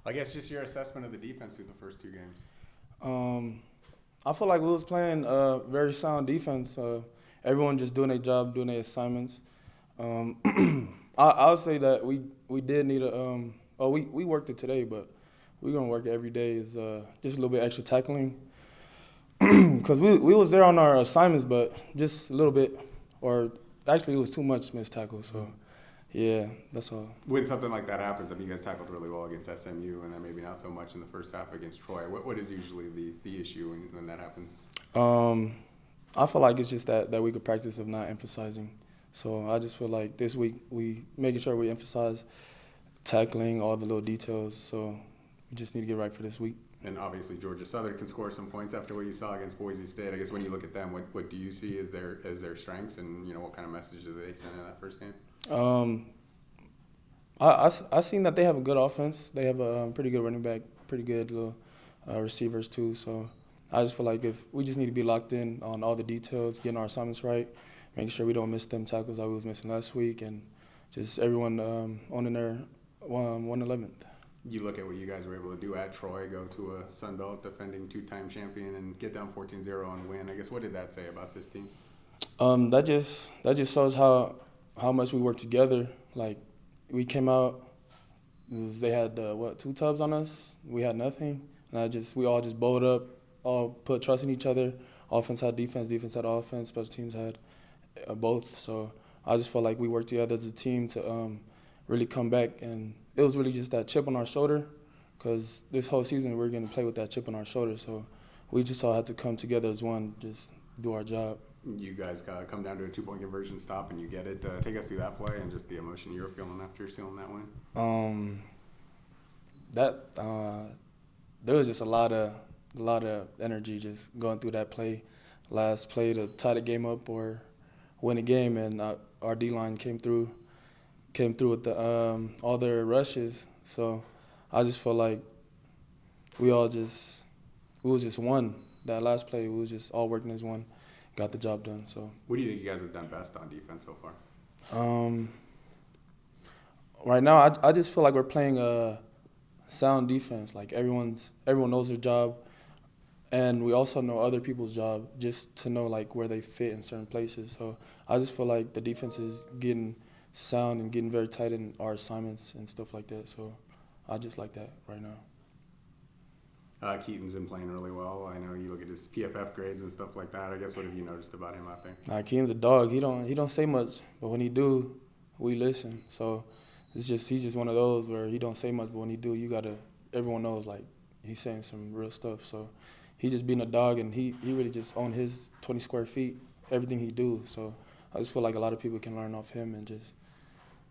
I guess just your assessment of the defense through the first two games. Um, I feel like we was playing very sound defense. Everyone just doing their job, doing their assignments. Um, I would say that we did need a. We worked it today, but we're gonna work it every day. Is just a little bit extra tackling, because we was there on our assignments, but just a little bit, or actually it was too much missed tackles. So yeah, that's all. When something like that happens, I mean, you guys tackled really well against SMU, and then maybe not so much in the first half against Troy. What is usually the issue when that happens? Um, I feel like it's just that week of practice of not emphasizing. So I just feel like this week we making sure we emphasize tackling all the little details. So we just need to get right for this week. And obviously Georgia Southern can score some points after what you saw against Boise State. I guess when you look at them, what do you see as their strengths, and what kind of message do they send in that first game? I seen that they have a good offense. They have a pretty good running back, pretty good little receivers too. So I just feel like if we just need to be locked in on all the details, getting our assignments right, making sure we don't miss them tackles that we was missing last week, and just everyone on in their 111th. You look at what you guys were able to do at Troy, go to a Sun Belt defending two-time champion and get down 14-0 and win. I guess what did that say about this team? That just shows how much we work together. Like we came out, they had 2 tubs on us. We had nothing, and we all just bowled up, all put trust in each other. Offense had defense, defense had offense, special teams had both. So I just felt like we worked together as a team to really come back, and it was really just that chip on our shoulder, because this whole season we're going to play with that chip on our shoulder. So we just all had to come together as one, just do our job. You guys come down to a 2-point conversion stop and you get it. Take us through that play and just the emotion you were feeling after sealing that win. There was just a lot of energy just going through that play. Last play to tie the game up or win a game, and our D-line came through with all their rushes. So I just felt like we was just one. That last play, we was just all working as one, got the job done. So what do you think you guys have done best on defense so far? Right now, I just feel like we're playing a sound defense. Like everyone knows their job, and we also know other people's job, just to know like where they fit in certain places. So I just feel like the defense is getting sound and getting very tight in our assignments and stuff like that. So I just like that right now. Keaton's been playing really well. I know you look at his PFF grades and stuff like that. I guess what have you noticed about him out there? Keaton's a dog. He don't say much, but when he do, we listen. So he's just one of those where he don't say much, but when he do, everyone knows like he's saying some real stuff. So he just being a dog, and he really just on his 20 square feet, everything he do. So I just feel like a lot of people can learn off him and just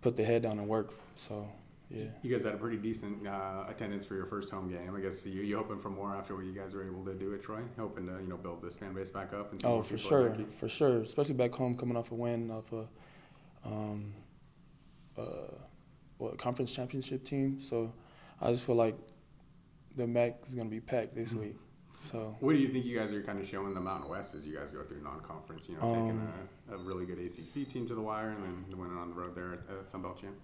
put their head down and work. So yeah. You guys had a pretty decent attendance for your first home game. I guess you hoping for more after what you guys were able to do at Troy, hoping to build this fan base back up. And for sure, especially back home, coming off a win off a conference championship team. So I just feel like the MAC is gonna be packed this week. So what do you think you guys are kind of showing the Mountain West as you guys go through non-conference? Taking a really good ACC team to the wire and then winning on the road there at Sun Belt Champ.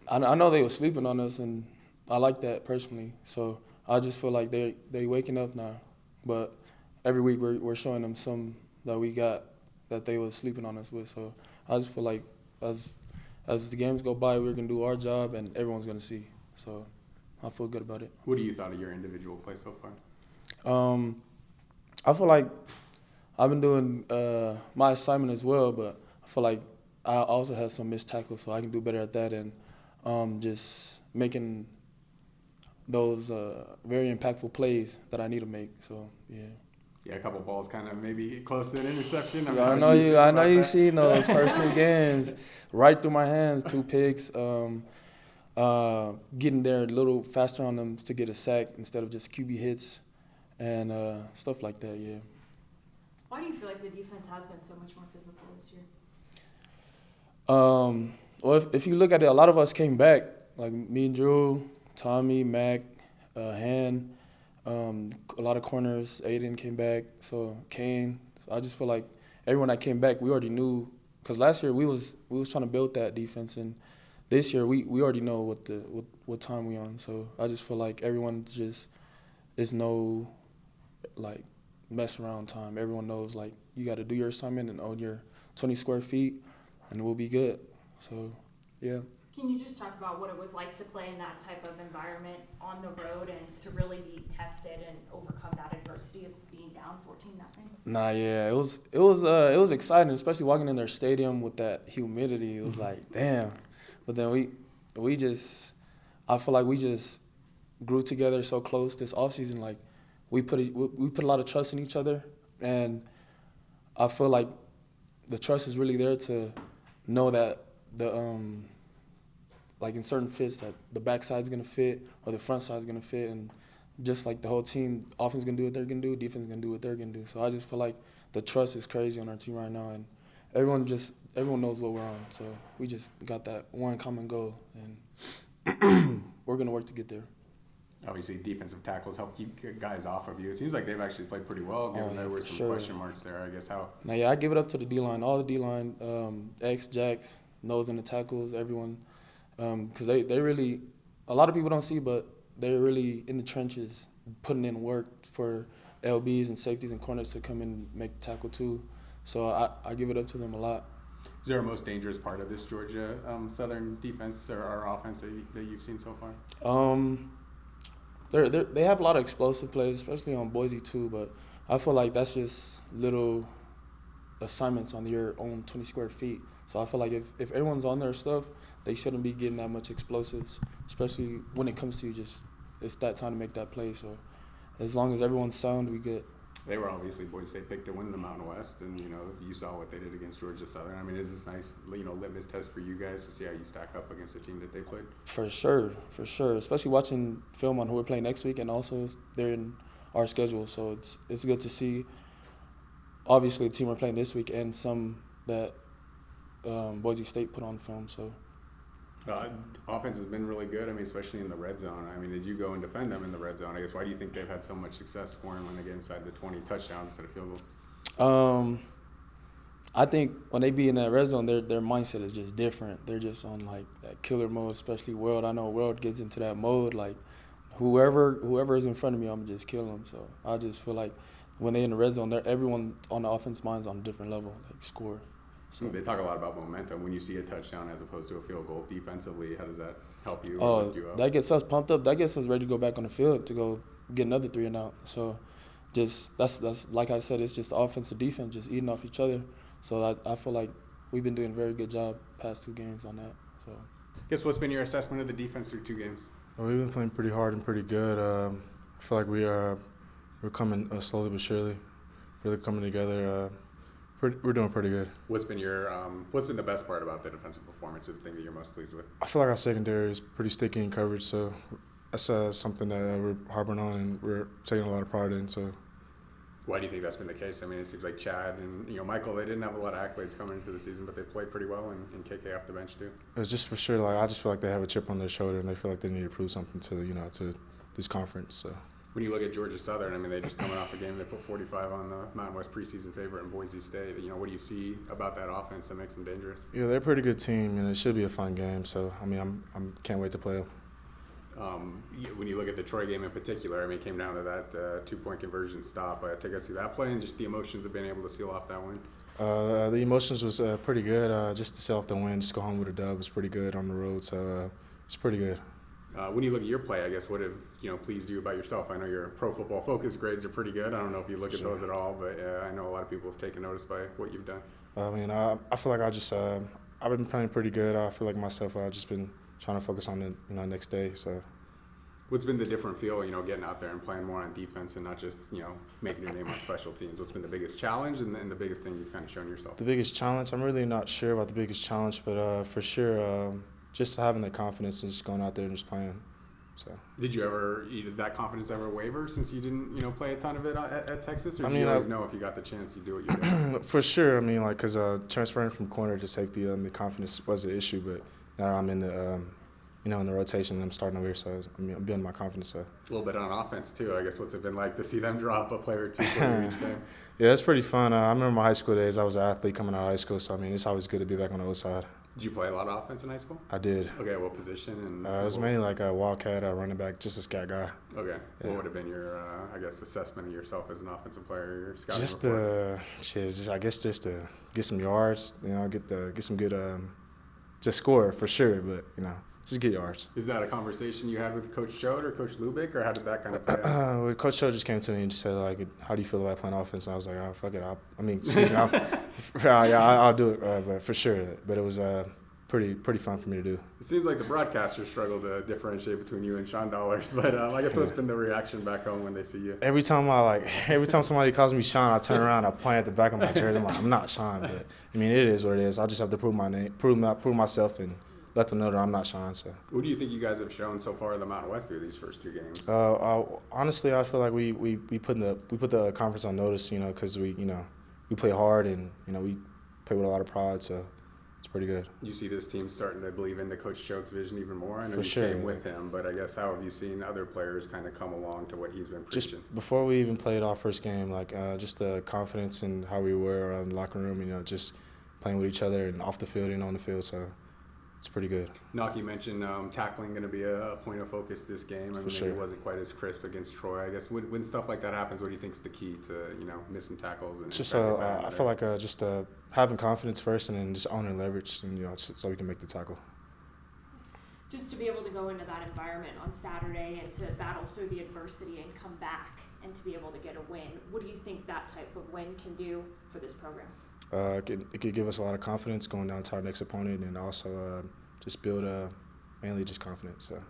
I know they were sleeping on us, and I like that personally. So I just feel like they waking up now. But every week we're showing them some that we got that they was sleeping on us with. So I just feel like as the games go by, we're gonna do our job, and everyone's gonna see. So I feel good about it. What do you thought of your individual play so far? I feel like I've been doing my assignment as well, but I feel like I also had some missed tackles, so I can do better at that, and just making those very impactful plays that I need to make. So yeah. Yeah, a couple balls kind of maybe close to an interception. I know you seen those first 2 games right through my hands, 2 picks. Getting there a little faster on them to get a sack instead of just QB hits and stuff like that. Yeah. Why do you feel like the defense has been so much more physical this year? Well, if you look at it, a lot of us came back, like me and Drew, Tommy, Mac, Han, a lot of corners. Aiden came back, so Kane. So I just feel like everyone that came back, we already knew, because last year we was trying to build that defense, and this year we already know what time we on. So I just feel like everyone just it's no like mess around time. Everyone knows like you got to do your assignment and own your 20 square feet, and we'll be good. So yeah. Can you just talk about what it was like to play in that type of environment on the road and to really be tested and overcome that adversity of being down 14-0? Nah, yeah, it was exciting, especially walking in their stadium with that humidity. It was like, damn. But then we just, I feel like we just grew together so close this offseason. Like we put a lot of trust in each other, and I feel like the trust is really there to know that like in certain fits that the backside's gonna fit or the front side's gonna fit, and just like the whole team, offense gonna do what they're gonna do, defense gonna do what they're gonna do. So I just feel like the trust is crazy on our team right now, and everyone knows what we're on. So we just got that one common goal, and we're gonna work to get there. Obviously, defensive tackles help keep guys off of you. It seems like they've actually played pretty well, given there were some question marks there. I guess how. Now, yeah, I give it up to the D-line, all the D-line, X, Jacks, nose in the tackles, everyone. Because they really, a lot of people don't see, but they're really in the trenches, putting in work for LBs and safeties and corners to come in and make the tackle too. So I give it up to them a lot. Is there a most dangerous part of this Georgia Southern defense or offense that you've seen so far? They have a lot of explosive plays, especially on Boise too. But I feel like that's just little assignments on your own 20 square feet. So I feel like if everyone's on their stuff, they shouldn't be getting that much explosives, especially when it comes to it's that time to make that play. So as long as everyone's sound, we good. They were obviously Boise State picked to win the Mountain West, and you saw what they did against Georgia Southern. I mean, is this nice litmus test for you guys to see how you stack up against the team that they played? For sure. Especially watching film on who we're playing next week, and also they're in our schedule, so it's good to see. Obviously, the team we're playing this week and some that Boise State put on film. So. Offense has been really good. I mean, especially in the red zone. I mean, as you go and defend them in the red zone, I guess why do you think they've had so much success scoring when they get inside the 20 touchdowns instead of field goals? I think when they be in that red zone, their mindset is just different. They're just on like that killer mode, especially World. I know World gets into that mode. Like whoever is in front of me, I'm gonna just kill them. So I just feel like when they in the red zone, everyone on the offense mind's on a different level, like score. So they talk a lot about momentum. When you see a touchdown as opposed to a field goal defensively, how does that help you or lift you up? That gets us pumped up. That gets us ready to go back on the field to go get another 3 and out. So just that's like I said, it's just offense and defense just eating off each other. So I feel like we've been doing a very good job past 2 games on that. So guess what's been your assessment of the defense through 2 games? Well, we've been playing pretty hard and pretty good. I feel like we're coming slowly but surely, really coming together. We're doing pretty good. What's been the best part about the defensive performance, or the thing that you're most pleased with? I feel like our secondary is pretty sticky in coverage, so that's something that we're harboring on and we're taking a lot of pride in. So, why do you think that's been the case? I mean, it seems like Chad and Michael, they didn't have a lot of accolades coming into the season, but they played pretty well, and KK off the bench too. It's just for sure. Like I just feel like they have a chip on their shoulder and they feel like they need to prove something to this conference. So. When you look at Georgia Southern, I mean, they just coming off a game. They put 45 on the Mountain West preseason favorite in Boise State. What do you see about that offense that makes them dangerous? Yeah, they're a pretty good team, and it should be a fun game. So, I mean, I'm can't wait to play them. When you look at the Troy game in particular, I mean, it came down to that 2-point conversion stop. Take us through that play and just the emotions of being able to seal off that win. The emotions was pretty good. Just to seal off the win, just go home with a dub was pretty good on the road. So it's pretty good. When you look at your play, I guess what have pleased you about yourself? I know your Pro Football Focus grades are pretty good. I don't know if you look at those at all, but I know a lot of people have taken notice by what you've done. I mean, I feel like I've been playing pretty good. I feel like myself, I've just been trying to focus on the next day. So, what's been the different feel? Getting out there and playing more on defense and not just making your name on special teams. What's been the biggest challenge and the biggest thing you've kind of shown yourself? The biggest challenge, I'm really not sure about the biggest challenge, but for sure. Just having the confidence and just going out there and just playing. So. Did that confidence ever waver since you didn't play a ton of it at Texas? Or I did mean, you always know if you got the chance, you do what you're doing? For sure. I mean, because transferring from corner to safety, the confidence was an issue. But now I'm in the in the rotation, and I'm starting over here, so I'm building my confidence. So. A little bit on offense too. I guess what's it been like to see them drop a player or two for you each game? Yeah, it's pretty fun. I remember my high school days. I was an athlete coming out of high school, so I mean, it's always good to be back on the other side. Did you play a lot of offense in high school? I did. Okay, what position? And It was mainly like a wildcat, running back, just a scat guy. Okay. Yeah. What would have been your, I guess, assessment of yourself as an offensive player? Your scouting Just report? I guess just to get some yards, get some good, just score for sure, but just get yards. Is that a conversation you had with Coach Choate or Coach Lubick, or how did that kind of play out? Well, Coach Cho just came to me and just said, like, how do you feel about playing offense? And I was like, oh, fuck it. Excuse me. I'll do it, but for sure. But it was pretty fun for me to do. It seems like the broadcasters struggle to differentiate between you and Sean Dollars, but I guess what's been the reaction back home when they see you? Every time somebody calls me Sean, I turn around, I point at the back of my jersey. I'm like, I'm not Sean, but I mean, it is what it is. I just have to prove my name, prove myself, and let them know that I'm not Sean. So. What do you think you guys have shown so far in the Mountain West through these first 2 games? Honestly, I feel like we put the conference on notice, because we play hard and we play with a lot of pride, so it's pretty good. You see this team starting to believe into Coach Choate's vision even more. I know For you sure, came with him, but I guess how have you seen other players kind of come along to what he's been preaching? Just before we even played our first game, just the confidence and how we were in the locker room, just playing with each other and off the field and on the field, so it's pretty good. Naki mentioned tackling going to be a point of focus this game. I mean, sure. Maybe it wasn't quite as crisp against Troy. I guess when stuff like that happens, what do you think is the key to missing tackles? And Just trying to get back I out feel there? like just having confidence first, and then just owning leverage, and so we can make the tackle. Just to be able to go into that environment on Saturday and to battle through the adversity and come back and to be able to get a win, what do you think that type of win can do for this program? It could give us a lot of confidence going down to our next opponent, and also just build mainly just confidence. So.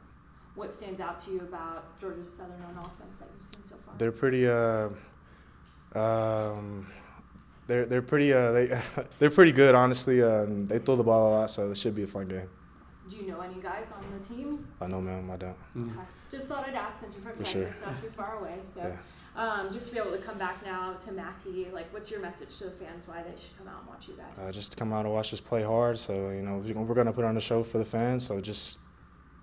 What stands out to you about Georgia Southern on offense that you've seen so far? They're pretty. They're pretty. They're pretty good, honestly. They throw the ball a lot, so it should be a fun game. Do you know any guys on the team? No, ma'am, I don't. Mhm. Okay. Just thought I'd ask since you're from For Texas, sure. not too far away. So, Yeah. just to be able to come back now to Mackey, what's your message to the fans why they should come out and watch you guys? Just to come out and watch us play hard. So we're gonna put on a show for the fans. So just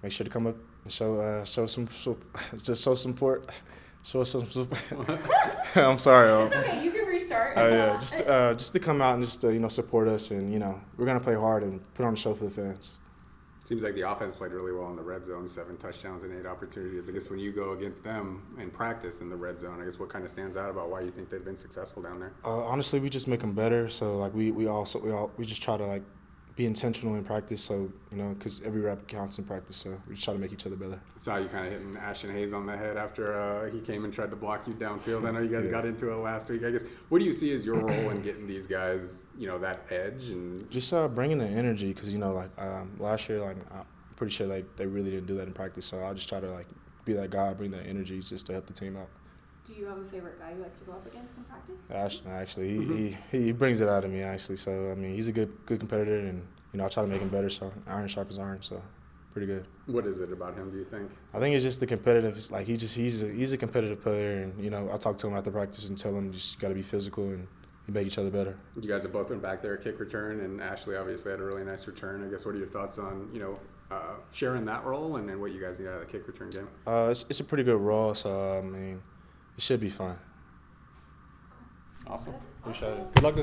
make sure to come up and show some support. Show some support. I'm sorry. It's okay. You can restart. Just to come out and just support us, and we're gonna play hard and put on a show for the fans. Seems like the offense played really well in the red zone, 7 touchdowns and 8 opportunities. I guess when you go against them in practice in the red zone, I guess what kind of stands out about why you think they've been successful down there? Honestly, we just make them better. So we just try to be intentional in practice. So because every rep counts in practice. So we just try to make each other better. Saw you kind of hitting Ashton Hayes on the head after he came and tried to block you downfield. I know you guys got into it last week. I guess what do you see as your role in getting these guys, that edge and just bringing the energy? Because last year, I'm pretty sure they really didn't do that in practice. So I just try to be that guy, bring that energy just to help the team out. Do you have a favorite guy you like to go up against in practice? Ashton, actually, he brings it out of me actually. So I mean, he's a good competitor, and I try to make him better. So iron sharpens iron. So. Pretty good. What is it about him, do you think? I think it's just the competitive. He's a competitive player, and I talk to him after practice and tell him just got to be physical and you make each other better. You guys have both been back there at kick return, and Ashley obviously had a really nice return. I guess what are your thoughts on sharing that role and what you guys need out of the kick return game? It's a pretty good role, so I mean, it should be fun. Awesome. Appreciate it. Good luck this week.